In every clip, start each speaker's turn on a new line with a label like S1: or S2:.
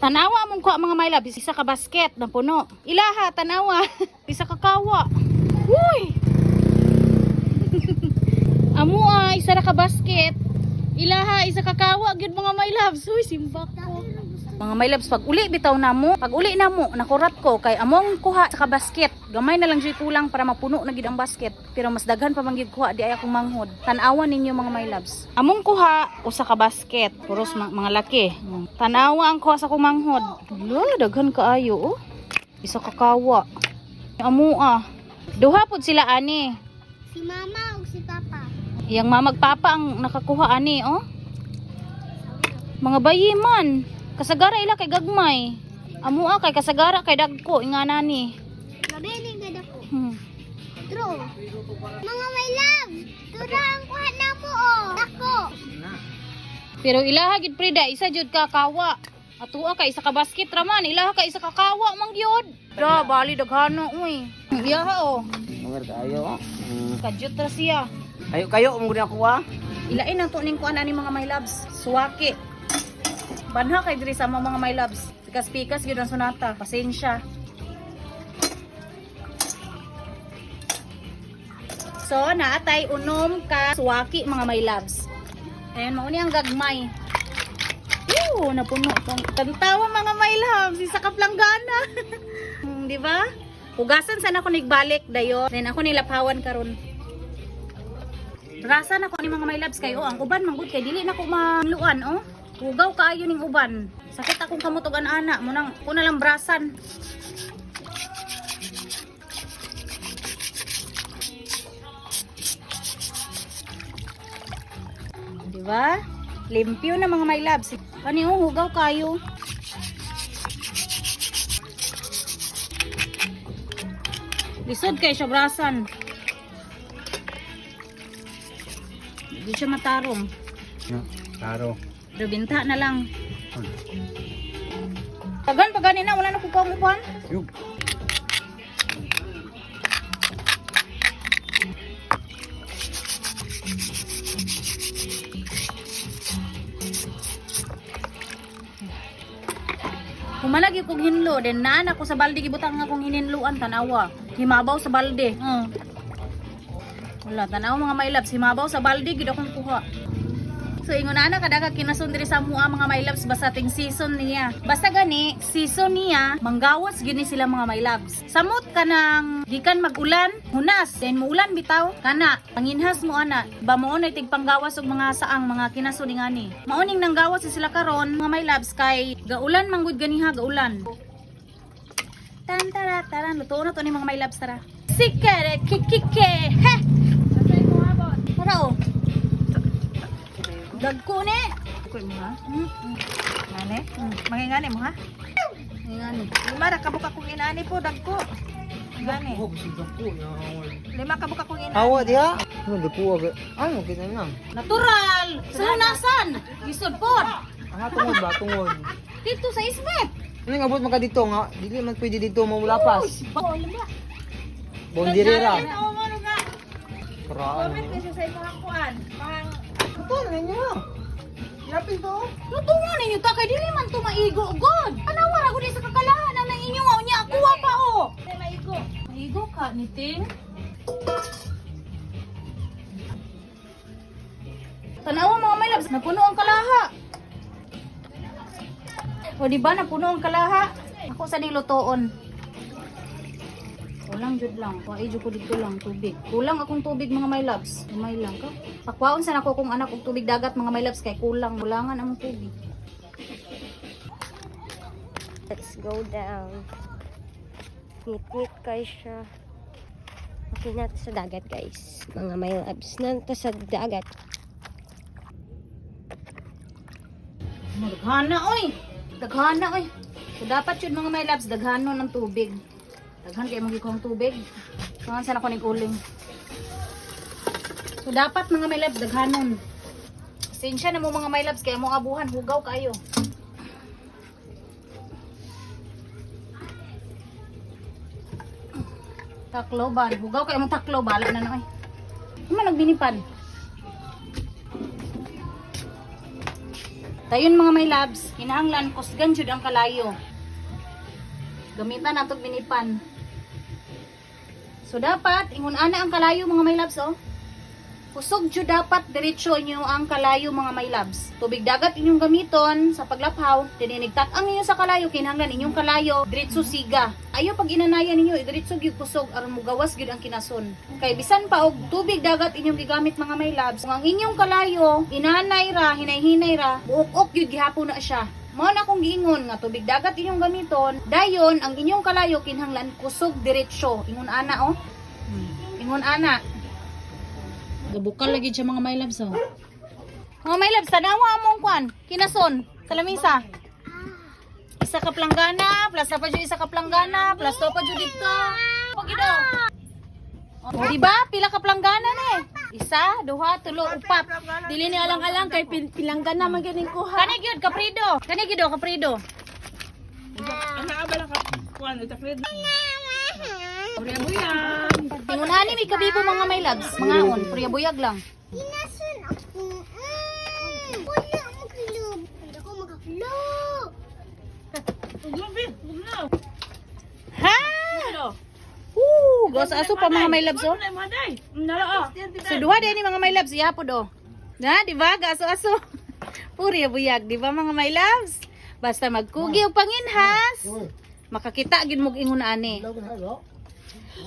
S1: Tanawa mong ko mga my love, isa ka basket na puno. Ilaha, tanawa. Isa ka kawa. Uy! Amua, isa na ka basket. Ilaha, isa ka kawa. Gyud mga my loves. Uy, simbak ko. Mga my loves, pag uli bitaw na mo. Pag uli na mo, nakurat ko. Kay among kuha sa ka basket. Gamay na lang siya kulang para mapuno na gid ang basket. Pero mas daghan pa man gid kuha di ay akong manghod. Tanawa ninyo mga my loves. Among kuha usa ka basket. Puros mga laki. Tanawa ang kuha sa akong manghod. Lala, daghan kaayo oh. Isa ka kawa. Amua. Duha pud sila ani.
S2: Si mama o si papa?
S1: Yang mamagpapa ang nakakuha ani oh. Mga bayi man. Kasagara ila kay gagmay. Amua kay kasagara kay dagko ingana ni.
S2: Gabi gad ako.
S1: True.
S2: Mga my love, tura ang kuha na mo oh. Ako.
S1: Pero ilaha gid prida isa jud ka kawa. Atua kay isa ka basket raman, ilaha kay isa ka kawa mang gyud. Da bali daghano uy. Ilaha oh.
S3: Mga tayo.
S1: Kadyot ra siya.
S3: Kayo mo gud ako ah.
S1: Ilain ang tuning kuan ani mga my loves. Suwaki. Banha kay diri sa mga my loves. Pikas-pikas gyud ang sunata. Pasensya. So, naatay unom ka suwaki mga my loves. Ayan, mauni ang gagmay. Napuno itong tantawa mga my loves. Isa ka planggana. Di ba? Hugasan sana ako nigbalik dayo. Then ako nilaphawan karon. Rasa na ko ni mga my loves kayo. Ang uban manggod kay dili na ko maluan oh. Hugaw kaayo ning uban. Sakit akong kamutugan ana mo nang ko na lang brasan. Di ba? Limpyo na mga my loves. Kani hugaw kayo. Lisod kay siya brasan. Hindi siya matarong.
S3: Taro.
S1: Pero binta na lang. Tagan pa ganina, wala na kukuha mo pan.
S3: Yung.
S1: Humanagi kong hinlo, then naan ako sa balde, gibutang nga kong hininluan, tanawa. Himabaw sa balde. Wala, tanawa mga my loves, himabaw sa balde, gid akong kuha. So ingon na kadaga kinasundri sa mua mga my loves basta ting season niya. Basta gani season niya manggawas gini sila mga my loves. Samot kanang gikan magulan, hunas then muulan bitaw kana panginhas mo ana. Ba mo na tig panggawas og mga saang mga kinasud ngani. Mauning nanggawas sila karon mga my loves kay gaulan manggud ganiha gaulan. Tantara taran luto na to ni mga my loves tara. Sikere kikike. He. Tara oh. Dagko ni. Dagko mo ha? Ngani? Mangingani mo ha? Ngani. Lima ra kabuka kong inani po dagko. Ngani. Lima kabuka kong inani.
S3: Hawa diha. Ano po aga? Ano kita na?
S1: Natural. Sa hunasan. Isod pod.
S3: Ang tungod ba tungod?
S1: Dito sa ismet.
S3: Ano nga abot maka dito nga? Dili man pwede dito maulapas.
S1: Oh, lima.
S3: Bondirera.
S1: Ano nga?
S3: Karaan.
S1: Comment kasi sa mga kuan.
S3: Ito na niya. Lapin to.
S1: Lutungan ninyo ta kay dili man to maigo god. Anawara ko di sa kakalahan na inyo nga unya kuha pa oh. Di maigo. Maigo ka niting. Tanawa mga my loves, napuno ang kalaha. O di ba napuno ang kalaha? Ako sa nilutoon. Kulang jud lang. Kuha jud ko dito lang tubig. Kulang akong tubig mga my loves. May lang ka. Pakwaon sa nako kung anak og tubig dagat mga my loves kay kulang. Kulangan among tubig.
S2: Let's go down. Ngit-ngit kayo siya. Okay na sa dagat guys. Mga my loves na sa dagat.
S1: Daghana oy. Daghana oy. So dapat yun mga my loves daghanon ng tubig. Daghan kay mong gikuhang tubig. Kangan sana ko ning uling. So dapat mga my loves daghanon. Pasensya na mo mga my loves kay mo abuhan hugaw kayo. Taklo ba? Hugaw kay mo taklo bala na noy. Ano man nagbinipan? Dayon mga my loves, kinahanglan kusgan jud ang kalayo. Gamitan nato binipan. So dapat ingon ana ang kalayo mga my loves oh. Kusog jud dapat diretso inyo ang kalayo mga my loves. Tubig dagat inyong gamiton sa paglaphaw, tininigtat-ang ninyo sa kalayo kinahanglan inyong kalayo diretso siga. Ayo pag inanayan ninyo diretso gyud kusog aron mugawas gyud ang kinason. Kay bisan pa og tubig dagat inyong gigamit mga my loves, kung ang inyong kalayo inanay ra, hinay-hinay ra, buok-ok gyud gihapon na siya. Mao na akong giingon nga tubig dagat inyong gamiton, dayon ang inyong kalayo kinahanglan kusog diretso. Ingon ana oh. Ingon ana. Gabukal lagi siya mga my loves oh. Mga my loves, tanawa among kwan, kinason, sa lamisa. Isa ka planggana, plus pa jud isa ka planggana, plus to pa jud dito. Pagido. Oh, di ba? Pila ka planggana na eh. Isa, duha, tulo, upat.
S2: Dili ni alang-alang kay pilanggana man ganing kuha.
S1: Kani gyud kaprido. Kani gyud oh, kaprido. Tingunani may kabibo mga my loves, mga on, priya buyag lang.
S2: Inasun ako. Wala mo kilog. Pwede ko magka-vlog.
S1: Ha? Go sa aso pa mga my loves oh. So duha din ni mga my loves ihapon oh. Na, di ba? Gaso-aso. Puri buyag, di ba mga my loves? Basta magkugi og panginhas. Makakita gid mo ingon ani.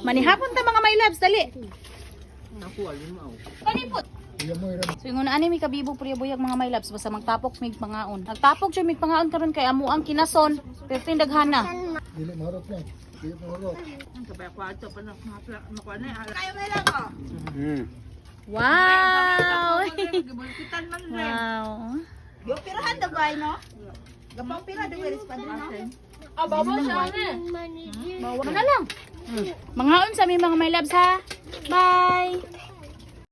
S1: Manihapon ta mga my loves dali. Kanipot. So ingon ani mi kabibo puri buyag mga my loves basta magtapok mig pangaon. Nagtapok jud mig pangaon karon kay amo ang kinason. Perting daghana.
S4: Dili maharot na. Dili maharot.
S1: Wow. Wow.
S5: Yo pirahan daw bay no? Gapang pira daw iris pa din no?
S1: Mana lang. Mangaon sa mi mga my loves ha. Bye.